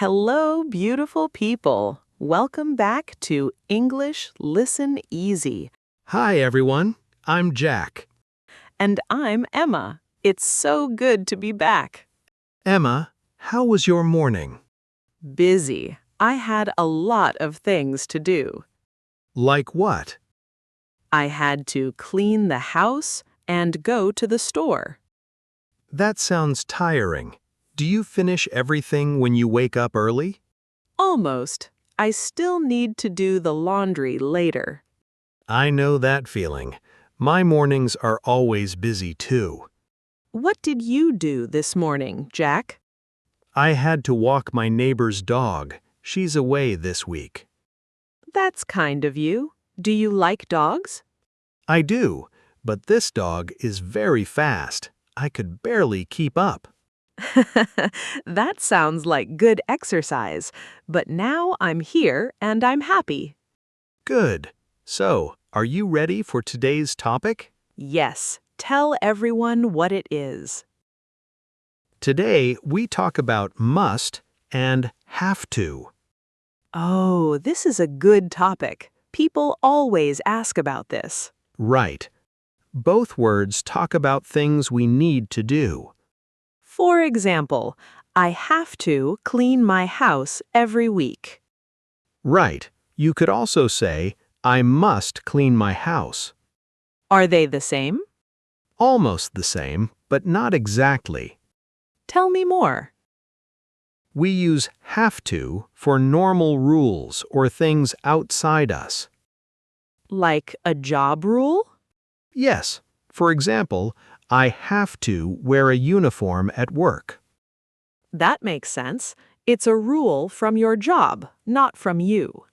Hello, beautiful people. Welcome back to English Listen Easy. Hi, everyone. I'm Jack. And I'm Emma. It's so good to be back. Emma, how was your morning? Busy. I had a lot of things to do. Like what? I had to clean the house and go to the store. That sounds tiring. Do you finish everything when you wake up early? Almost. I still need to do the laundry later. I know that feeling. My mornings are always busy too. What did you do this morning, Jack? I had to walk my neighbor's dog. She's away this week. That's kind of you. Do you like dogs? I do, but this dog is very fast. I could barely keep up. That sounds like good exercise, but now I'm here and I'm happy. Good. So, are you ready for today's topic? Yes, tell everyone what it is. Today, we talk about must and have to. Oh, this is a good topic. People always ask about this. Right. Both words talk about things we need to do. For example, I have to clean my house every week. Right. You could also say, I must clean my house. Are they the same? Almost the same, but not exactly. Tell me more. We use have to for normal rules or things outside us. Like a job rule? Yes. For example, I have to wear a uniform at work. That makes sense. It's a rule from your job, not from you.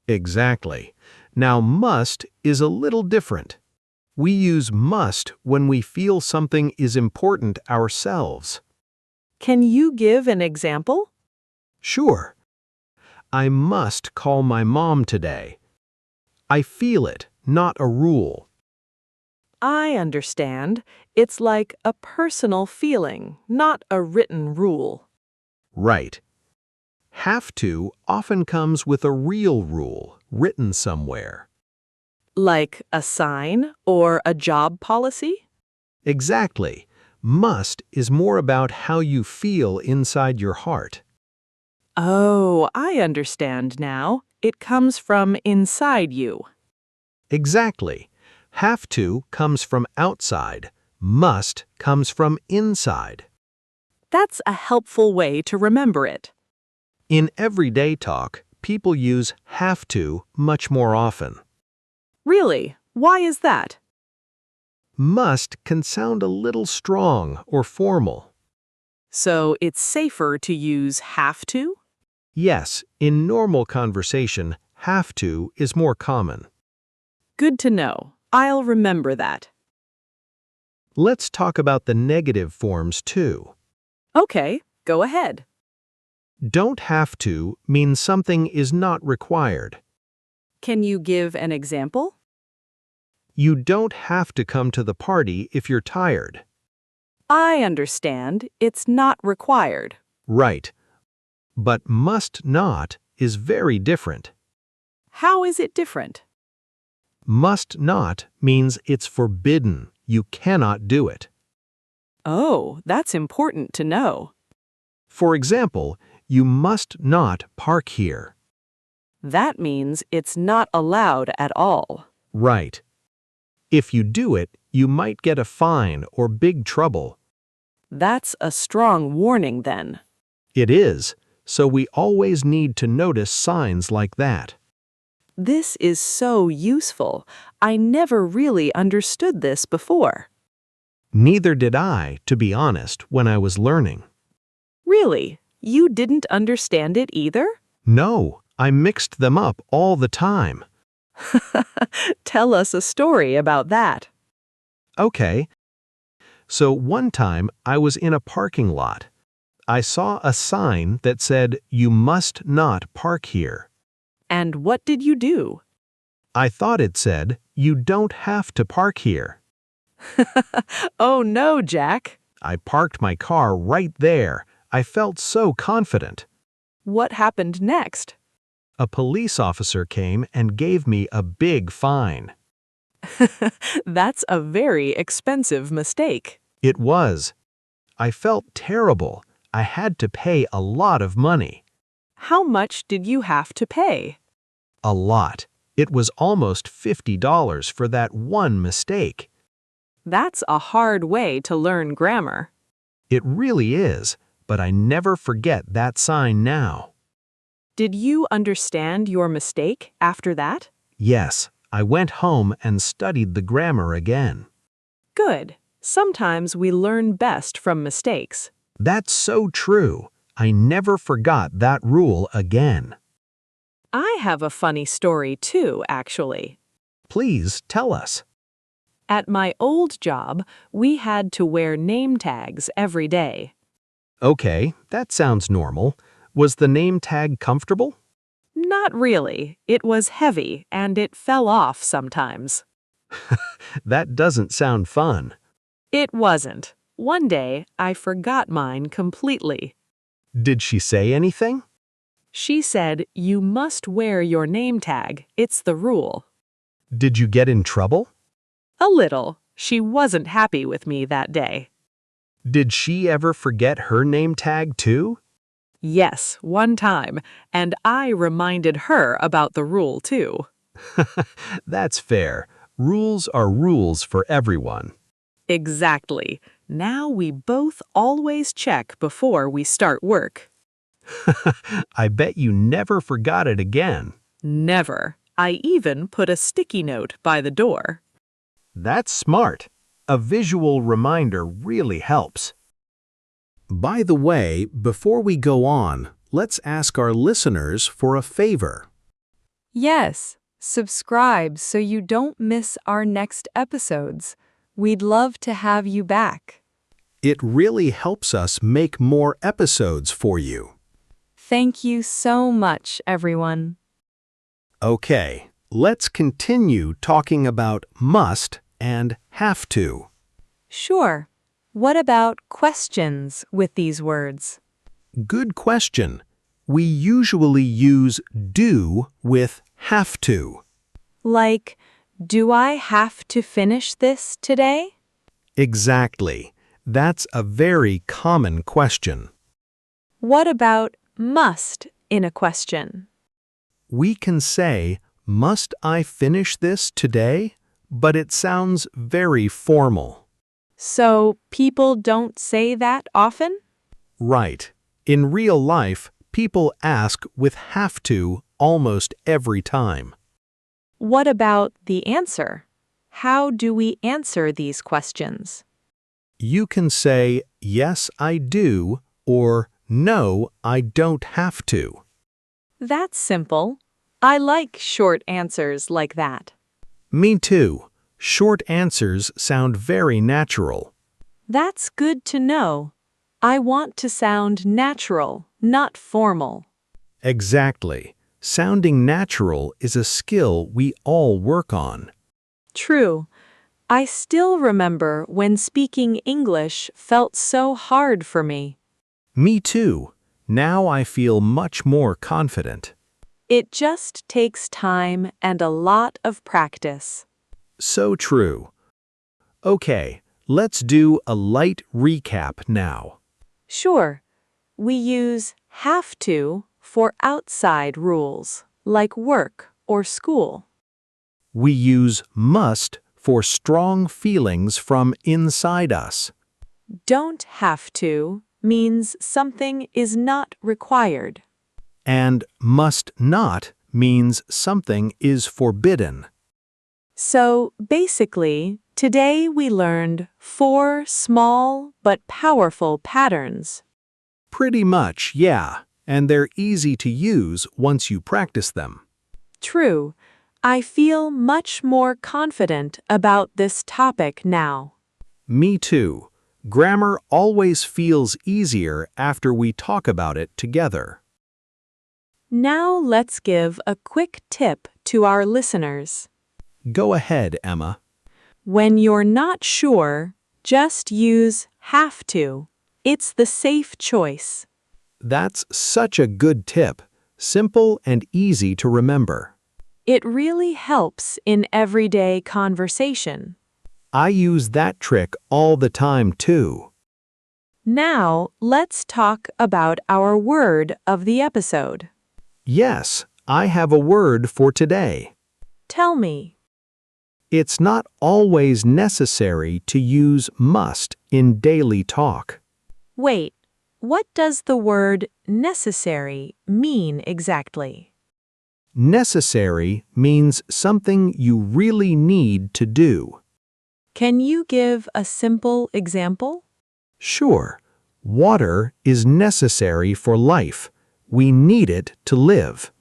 Exactly. Now, must is a little different. We use must when we feel something is important ourselves. Can you give an example? Sure. I must call my mom today. I feel it, not a rule. I understand. It's like a personal feeling, not a written rule. Right. Have to often comes with a real rule written somewhere. Like a sign or a job policy? Exactly. Must is more about how you feel inside your heart. Oh, I understand now. It comes from inside you. Exactly. Have to comes from outside. Must comes from inside. That's a helpful way to remember it. In everyday talk, people use have to much more often. Really? Why is that? Must can sound a little strong or formal. So it's safer to use have to? Yes, in normal conversation, have to is more common. Good to know. I'll remember that. Let's talk about the negative forms too. Okay, go ahead. Don't have to means something is not required. Can you give an example? You don't have to come to the party if you're tired. I understand. It's not required. Right. But must not is very different. How is it different? Must not means it's forbidden. You cannot do it. Oh, that's important to know. For example, you must not park here. That means it's not allowed at all. Right. If you do it, you might get a fine or big trouble. That's a strong warning then. It is, so we always need to notice signs like that. This is so useful. I never really understood this before. Neither did I, to be honest, when I was learning. Really? You didn't understand it either? No, I mixed them up all the time. Tell us a story about that. Okay. So one time I was in a parking lot. I saw a sign that said, "You must not park here." And what did you do? I thought it said, "You don't have to park here." Oh no, Jack. I parked my car right there. I felt so confident. What happened next? A police officer came and gave me a big fine. That's a very expensive mistake. It was. I felt terrible. I had to pay a lot of money. How much did you have to pay? A lot. It was almost $50 for that one mistake. That's a hard way to learn grammar. It really is, but I never forget that sign now. Did you understand your mistake after that? Yes, I went home and studied the grammar again. Good. Sometimes we learn best from mistakes. That's so true. I never forgot that rule again. I have a funny story too, actually. Please tell us. At my old job, we had to wear name tags every day. Okay, that sounds normal. Was the name tag comfortable? Not really. It was heavy and it fell off sometimes. That doesn't sound fun. It wasn't. One day, I forgot mine completely. Did she say anything? She said, "You must wear your name tag. It's the rule." Did you get in trouble? A little. She wasn't happy with me that day. Did she ever forget her name tag too? Yes, one time, and I reminded her about the rule too. That's fair. Rules are rules for everyone. Exactly. Now we both always check before we start work. I bet you never forgot it again. Never. I even put a sticky note by the door. That's smart. A visual reminder really helps. By the way, before we go on, let's ask our listeners for a favor. Yes, subscribe so you don't miss our next episodes. We'd love to have you back. It really helps us make more episodes for you. Thank you so much, everyone. Okay, let's continue talking about must and have to. Sure. What about questions with these words? Good question. We usually use do with have to. Like, do I have to finish this today? Exactly. That's a very common question. What about must in a question? We can say, must I finish this today? But it sounds very formal. So people don't say that often? Right. In real life, people ask with have to almost every time. What about the answer? How do we answer these questions? You can say, yes, I do, or no, I don't have to. That's simple. I like short answers like that. Me too. Short answers sound very natural. That's good to know. I want to sound natural, not formal. Exactly. Sounding natural is a skill we all work on. True. I still remember when speaking English felt so hard for me. Me too. Now I feel much more confident. It just takes time and a lot of practice. So true. Okay, let's do a light recap now. Sure, we use have to for outside rules, like work or school. We use must for strong feelings from inside us. Don't have to means something is not required. And must not means something is forbidden. So basically, today we learned 4 small but powerful patterns. Pretty much, yeah, and they're easy to use once you practice them. True, I feel much more confident about this topic now. Me too. Grammar always feels easier after we talk about it together. Now let's give a quick tip to our listeners. Go ahead, Emma. When you're not sure, just use have to. It's the safe choice. That's such a good tip. Simple and easy to remember. It really helps in everyday conversation. I use that trick all the time too. Now, let's talk about our word of the episode. Yes, I have a word for today. Tell me. It's not always necessary to use must in daily talk. Wait, what does the word necessary mean exactly? Necessary means something you really need to do. Can you give a simple example? Sure, water is necessary for life. We need it to live.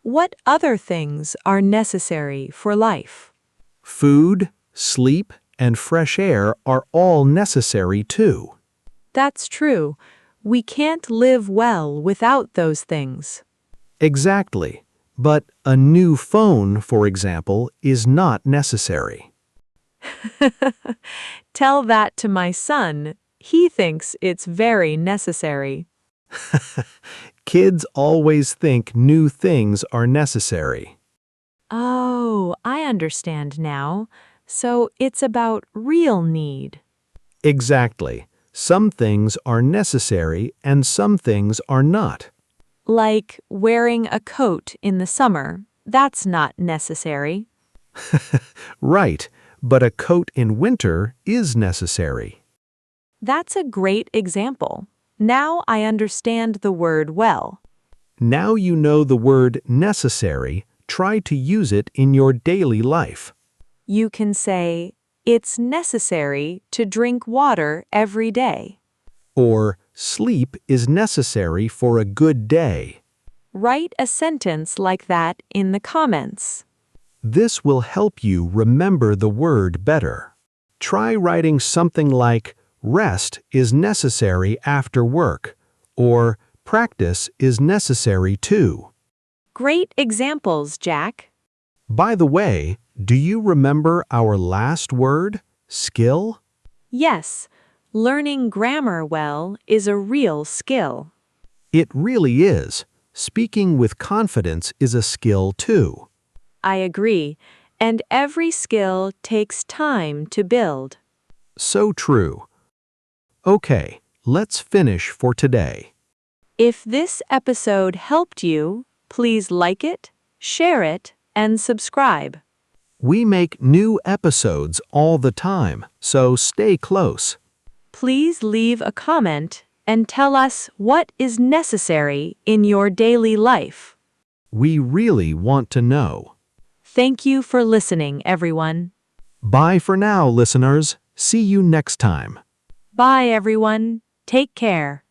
What other things are necessary for life? Food, sleep, and fresh air are all necessary too. That's true. We can't live well without those things. Exactly. But a new phone, for example, is not necessary. Tell that to my son. He thinks it's very necessary. Kids always think new things are necessary. Oh, I understand now. So it's about real need. Exactly. Some things are necessary and some things are not. Like wearing a coat in the summer. That's not necessary. Right, but a coat in winter is necessary. That's a great example. Now I understand the word well. Now you know the word necessary, try to use it in your daily life. You can say, it's necessary to drink water every day. Or, sleep is necessary for a good day. Write a sentence like that in the comments. This will help you remember the word better. Try writing something like, rest is necessary after work, or practice is necessary too. Great examples, Jack. By the way, do you remember our last word, skill? Yes, learning grammar well is a real skill. It really is. Speaking with confidence is a skill too. I agree, and every skill takes time to build. So true. Okay, let's finish for today. If this episode helped you, please like it, share it, and subscribe. We make new episodes all the time, so stay close. Please leave a comment and tell us what is necessary in your daily life. We really want to know. Thank you for listening, everyone. Bye for now, listeners. See you next time. Bye, everyone. Take care.